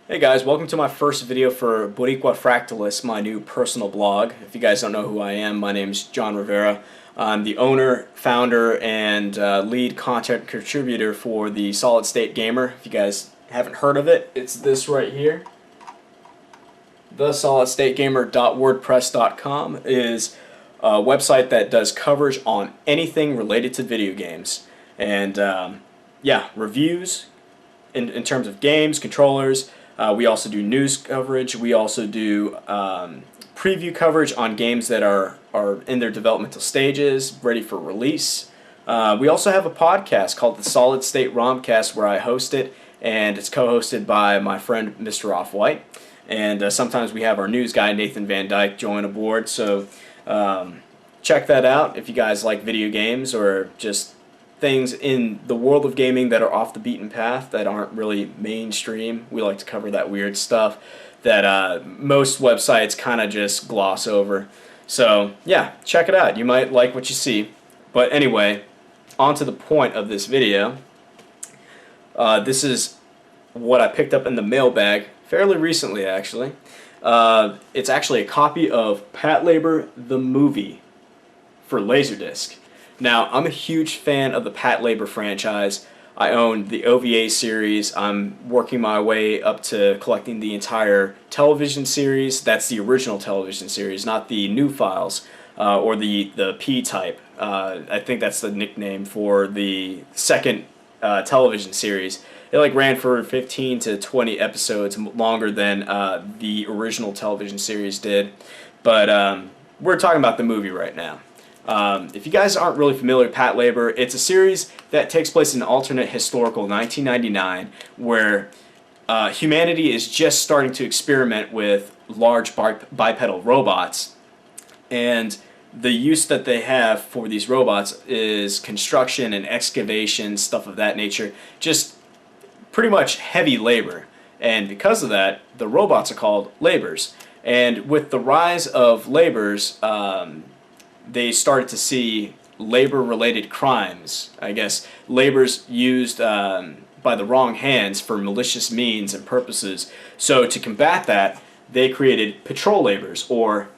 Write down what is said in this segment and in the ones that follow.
Hey guys, welcome to my first video for Boricua Fractalis, my new personal blog. If you guys don't know who I am, my name is John Rivera. I'm the owner, founder, and lead content contributor for the Solid State Gamer. If you guys haven't heard of it, it's this right here. TheSolidStateGamer.wordpress.com is a website that does coverage on anything related to video games. And yeah, reviews in terms of games, controllers. We also do news coverage. We also do preview coverage on games that are in their developmental stages, ready for release. We also have a podcast called the Solid State Romcast where I host it, and it's co-hosted by my friend Mr. Off-White. And sometimes we have our news guy Nathan Van Dyke join aboard. So check that out if you guys like video games or just things in the world of gaming that are off the beaten path that aren't really mainstream. We like to cover that weird stuff that most websites kind of just gloss over. So yeah, check it out. You might like what you see. But anyway, on to the point of this video. This is what I picked up in the mailbag fairly recently, actually. It's actually a copy of Patlabor The Movie for Laserdisc. Now, I'm a huge fan of the Patlabor franchise. I own the OVA series. I'm working my way up to collecting the entire television series. That's the original television series, not the new files or the P-type. I think that's the nickname for the second television series. It ran for 15 to 20 episodes, longer than the original television series did. But we're talking about the movie right now. If you guys aren't really familiar with Patlabor, it's a series that takes place in alternate historical 1999 where humanity is just starting to experiment with large bipedal robots, and the use that they have for these robots is construction and excavation, stuff of that nature, just pretty much heavy labor. And because of that, the robots are called labors. And with the rise of labors, they started to see labor-related crimes. I guess labors used by the wrong hands for malicious means and purposes. So to combat that, they created patrol labors, or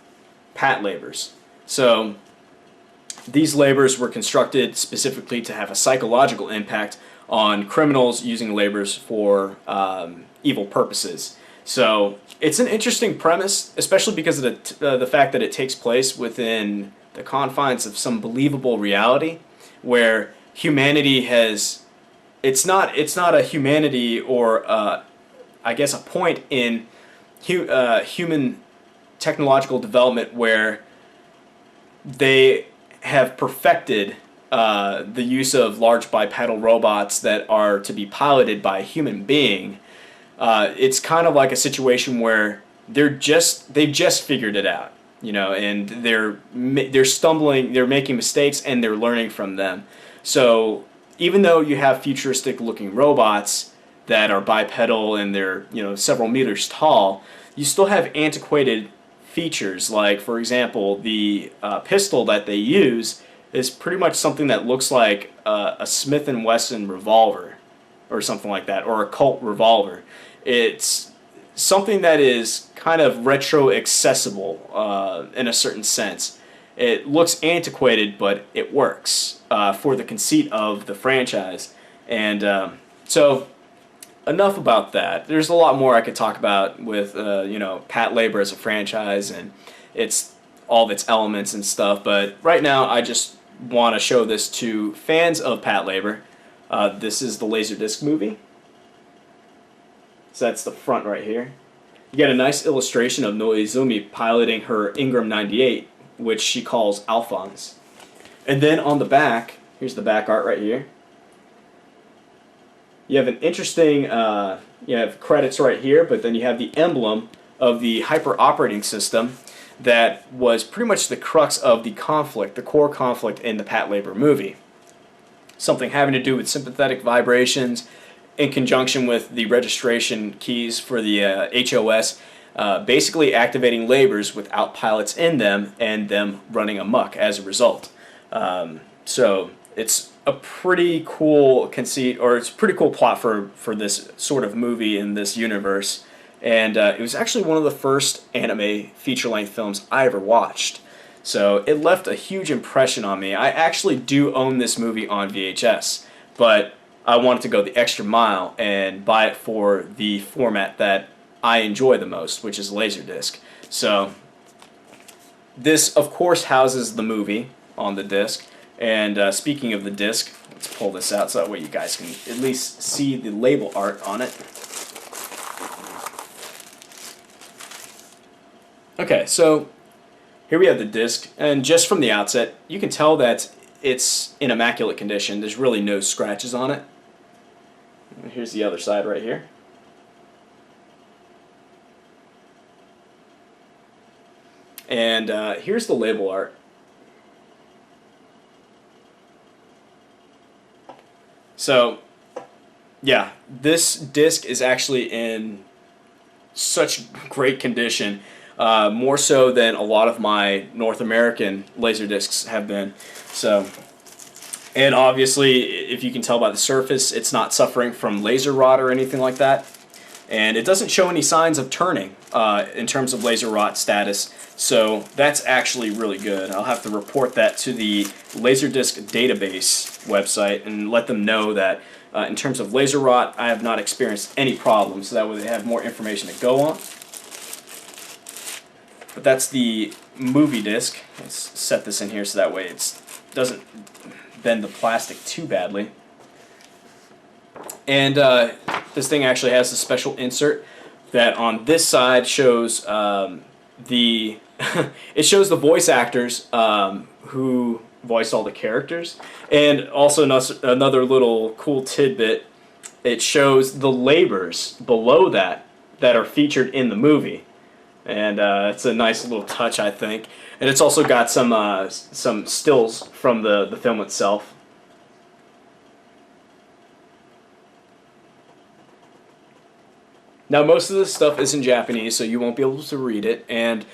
pat labors. So these labors were constructed specifically to have a psychological impact on criminals using labors for evil purposes. So it's an interesting premise, especially because of the fact that it takes place within the confines of some believable reality, where humanity has, it's not a humanity or I guess a point in human technological development where they have perfected the use of large bipedal robots that are to be piloted by a human being. It's kind of like a situation where they've just figured it out, and they're stumbling, they're making mistakes, and they're learning from them. So even though you have futuristic looking robots that are bipedal and they're several meters tall, you still have antiquated features. Like, for example, the pistol that they use is pretty much something that looks like a Smith & Wesson revolver or something like that, or a Colt revolver. It's something that is kind of retro accessible in a certain sense. It looks antiquated, but it works for the conceit of the franchise. And so enough about that. There's a lot more I could talk about with Patlabor as a franchise and all of its elements and stuff. But right now, I just want to show this to fans of Patlabor. This is the Laserdisc movie. So that's the front right here. You get a nice illustration of Noizumi piloting her Ingram 98, which she calls Alphonse. And then on the back, here's the back art right here. You have an interesting, you have credits right here, but then you have the emblem of the Hyper operating system that was pretty much the crux of the conflict, the core conflict in the Patlabor movie. Something having to do with sympathetic vibrations in conjunction with the registration keys for the HOS, basically activating labors without pilots in them and them running amok as a result. So it's a pretty cool conceit, or it's a pretty cool plot for this sort of movie in this universe. and it was actually one of the first anime feature-length films I ever watched. So it left a huge impression on me. I actually do own this movie on VHS, but I wanted to go the extra mile and buy it for the format that I enjoy the most, which is Laserdisc. So this, of course, houses the movie on the disc. And speaking of the disc, let's pull this out so that way you guys can at least see the label art on it. Okay, so here we have the disc, and just from the outset, you can tell that it's in immaculate condition. There's really no scratches on it. Here's the other side right here. And here's the label art. So, yeah, this disc is actually in such great condition, more so than a lot of my North American Laserdiscs have been. So, and obviously, if you can tell by the surface, it's not suffering from laser rot or anything like that. And it doesn't show any signs of turning in terms of laser rot status. So that's actually really good. I'll have to report that to the Laserdisc database website and let them know that in terms of laser rot, I have not experienced any problems. So that way they have more information to go on. But that's the movie disc. Let's set this in here so that way it doesn't bend the plastic too badly. And this thing actually has a special insert that on this side shows it shows the voice actors who voiced all the characters, and also another little cool tidbit. It shows the labors below that are featured in the movie, and it's a nice little touch, I think. And it's also got some stills from the film itself. Now, most of this stuff is in Japanese, so you won't be able to read it, and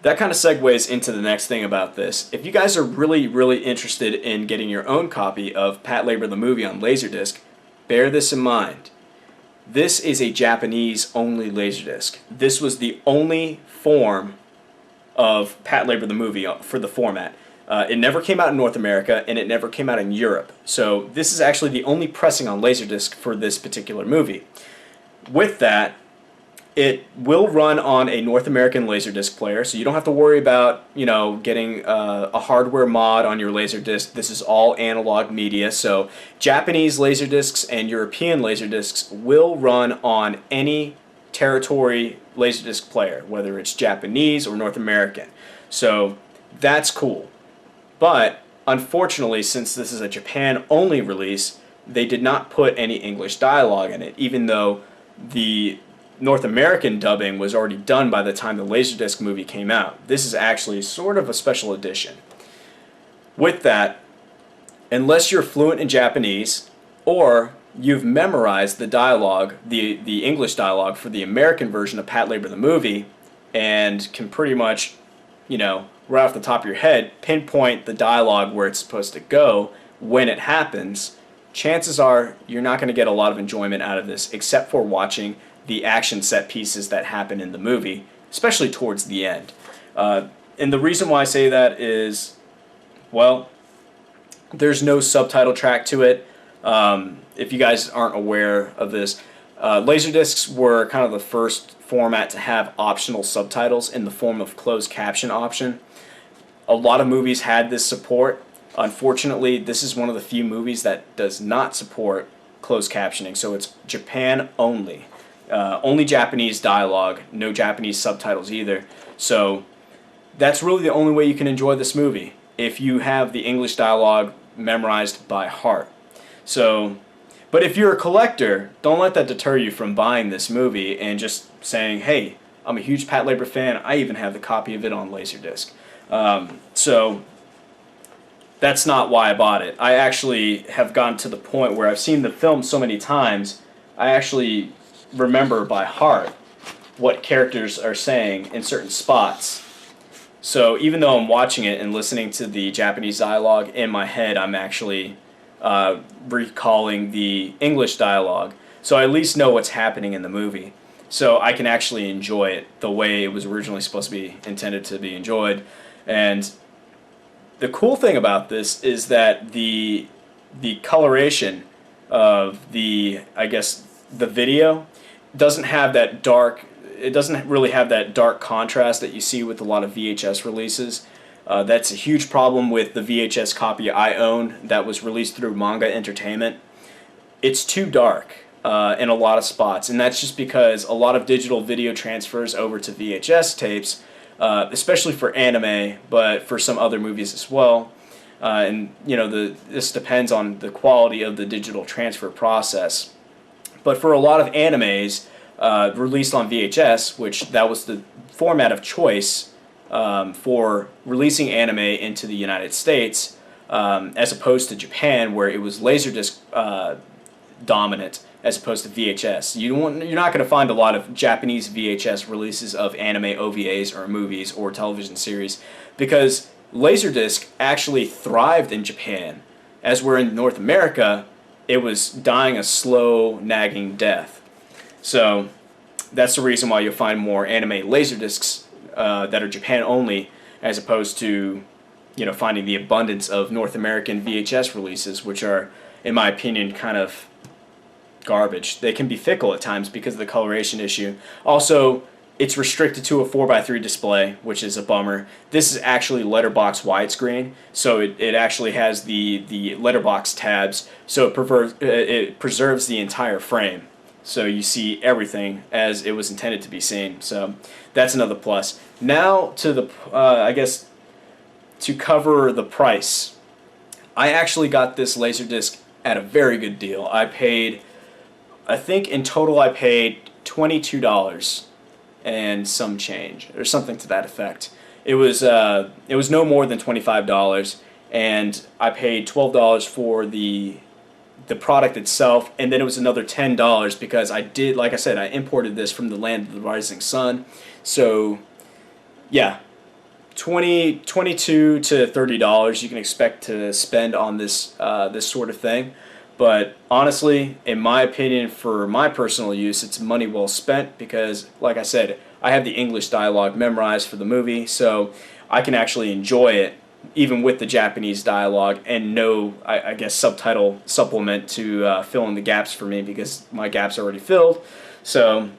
that kind of segues into the next thing about this. If you guys are really, really interested in getting your own copy of Patlabor the Movie on Laserdisc, bear this in mind. This is a Japanese-only Laserdisc. This was the only form of Patlabor the Movie for the format. It never came out in North America, and it never came out in Europe. So this is actually the only pressing on Laserdisc for this particular movie. With that, it will run on a North American Laserdisc player, so you don't have to worry about, getting a hardware mod on your Laserdisc. This is all analog media, so Japanese Laserdiscs and European Laserdiscs will run on any territory Laserdisc player, whether it's Japanese or North American. So that's cool. But unfortunately, since this is a Japan-only release, they did not put any English dialogue in it, even though the North American dubbing was already done by the time the Laserdisc movie came out. This is actually sort of a special edition. With that, unless you're fluent in Japanese or you've memorized the dialogue, the English dialogue for the American version of Patlabor the Movie, and can pretty much, right off the top of your head, pinpoint the dialogue where it's supposed to go when it happens, chances are you're not going to get a lot of enjoyment out of this except for watching the action set pieces that happen in the movie, especially towards the end. And the reason why I say that is, well, there's no subtitle track to it. If you guys aren't aware of this, Laserdiscs were kind of the first format to have optional subtitles in the form of closed caption option. A lot of movies had this support. Unfortunately, this is one of the few movies that does not support closed captioning, so it's Japan only. Only Japanese dialogue, no Japanese subtitles either. So that's really the only way you can enjoy this movie, if you have the English dialogue memorized by heart. So, but if you're a collector, don't let that deter you from buying this movie and just saying, hey, I'm a huge Patlabor fan, I even have the copy of it on Laserdisc. So that's not why I bought it. I actually have gotten to the point where I've seen the film so many times, I actually remember by heart what characters are saying in certain spots. So even though I'm watching it and listening to the Japanese dialogue in my head, I'm actually recalling the English dialogue. So I at least know what's happening in the movie. so I can actually enjoy it the way it was originally supposed to be intended to be enjoyed. And the cool thing about this is that the coloration of I guess the video doesn't have that dark. It doesn't really have that dark contrast that you see with a lot of VHS releases. That's a huge problem with the VHS copy I own that was released through Manga Entertainment. It's too dark in a lot of spots, and that's just because a lot of digital video transfers over to VHS tapes, especially for anime, but for some other movies as well. And this depends on the quality of the digital transfer process. But for a lot of animes released on VHS, which that was the format of choice for releasing anime into the United States, as opposed to Japan, where it was Laserdisc dominant as opposed to VHS. You're not going to find a lot of Japanese VHS releases of anime OVAs or movies or television series because Laserdisc actually thrived in Japan, as where in North America it was dying a slow, nagging death. So that's the reason why you'll find more anime Laserdiscs that are Japan only, as opposed to finding the abundance of North American VHS releases, which are, in my opinion, kind of garbage. They can be fickle at times because of the coloration issue. Also, it's restricted to a 4:3 display, which is a bummer. This is actually letterbox widescreen, so it actually has the letterbox tabs, so it preserves the entire frame. So you see everything as it was intended to be seen. So that's another plus. Now to I guess to cover the price. I actually got this Laserdisc at a very good deal. I think in total I paid $22 and some change, or something to that effect. It was no more than $25, and I paid $12 for the product itself, and then it was another $10 because like I said, I imported this from the land of the rising sun. So yeah, $22 to $30 you can expect to spend on this sort of thing. But honestly, in my opinion, for my personal use, it's money well spent because, like I said, I have the English dialogue memorized for the movie, so I can actually enjoy it even with the Japanese dialogue and no, I guess, subtitle supplement to fill in the gaps for me because my gaps are already filled. So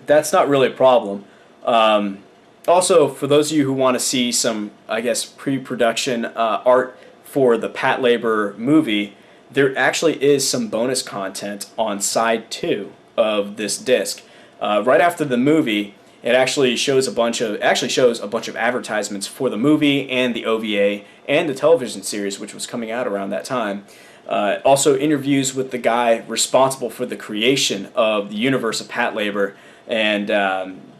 that's not really a problem. Also, for those of you who want to see some, I guess, pre-production art for the Patlabor movie, there actually is some bonus content on side 2 of this disc. Right after the movie, it actually shows a bunch of advertisements for the movie and the OVA and the television series, which was coming out around that time. Also, interviews with the guy responsible for the creation of the universe of Patlabor and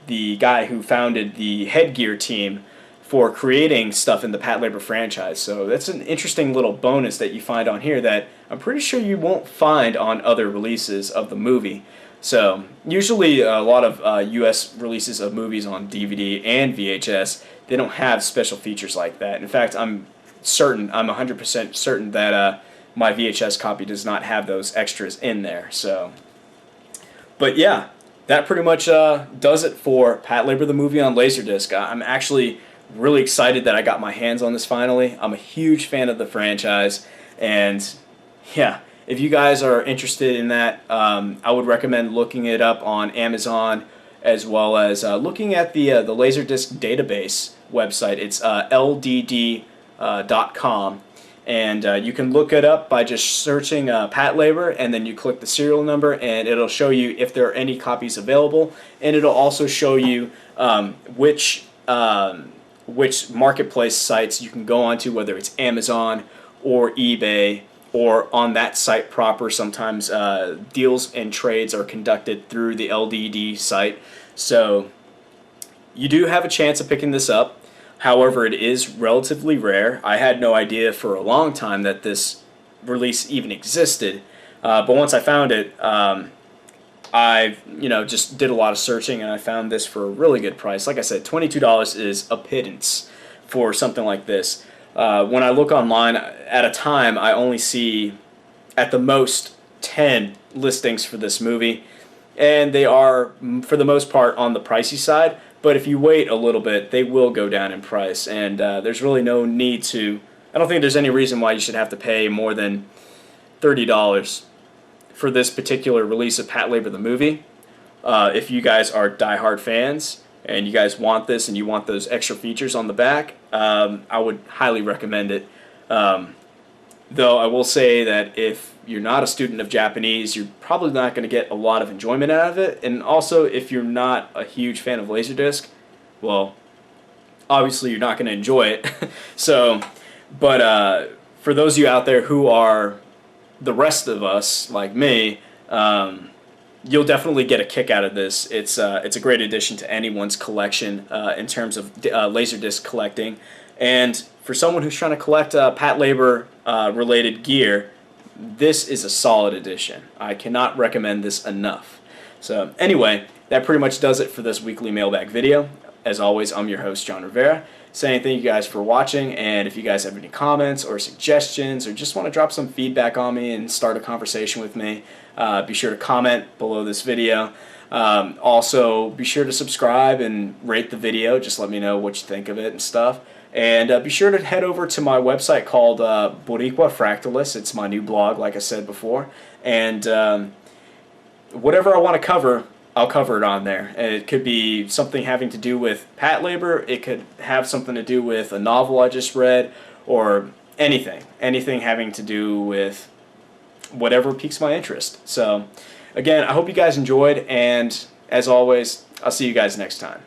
the guy who founded the Headgear team for creating stuff in the Patlabor franchise. So that's an interesting little bonus that you find on here that I'm pretty sure you won't find on other releases of the movie. So usually a lot of US releases of movies on DVD and VHS, they don't have special features like that. In fact, I'm 100% certain that my VHS copy does not have those extras in there. So, but yeah, that pretty much does it for Patlabor the Movie on Laserdisc. I'm actually really excited that I got my hands on this finally. I'm a huge fan of the franchise, and yeah, if you guys are interested in that, I would recommend looking it up on Amazon, as well as looking at the Laserdisc database website. It's ldd.com, and you can look it up by just searching Patlabor, and then you click the serial number, and it'll show you if there are any copies available, and it'll also show you which marketplace sites you can go onto, whether it's Amazon or eBay or on that site proper. Sometimes deals and trades are conducted through the LDD site. So you do have a chance of picking this up. However, it is relatively rare. I had no idea for a long time that this release even existed. But once I found it, I just did a lot of searching, and I found this for a really good price. Like I said, $22 is a pittance for something like this. When I look online, at a time, I only see at the most 10 listings for this movie, and they are, for the most part, on the pricey side. But if you wait a little bit, they will go down in price, and there's really no need to. I don't think there's any reason why you should have to pay more than $30 for this particular release of Patlabor the Movie. If you guys are diehard fans and you guys want this and you want those extra features on the back, I would highly recommend it. Though I will say that if you're not a student of Japanese, you're probably not going to get a lot of enjoyment out of it. And also, if you're not a huge fan of Laserdisc, well, obviously you're not going to enjoy it. So, but for those of you out there who are the rest of us, like me, you'll definitely get a kick out of this. It's a great addition to anyone's collection in terms of Laserdisc collecting. And for someone who's trying to collect Patlabor related gear, this is a solid addition. I cannot recommend this enough. So anyway, that pretty much does it for this weekly mailbag video. As always, I'm your host, John Rivera, saying thank you guys for watching, and if you guys have any comments or suggestions or just want to drop some feedback on me and start a conversation with me, be sure to comment below this video. Also, be sure to subscribe and rate the video. Just let me know what you think of it and stuff. And be sure to head over to my website called Boricua Fractalist. It's my new blog, like I said before. And whatever I want to cover, I'll cover it on there. And it could be something having to do with Patlabor. It could have something to do with a novel I just read, or anything. Anything having to do with whatever piques my interest. So, again, I hope you guys enjoyed. And as always, I'll see you guys next time.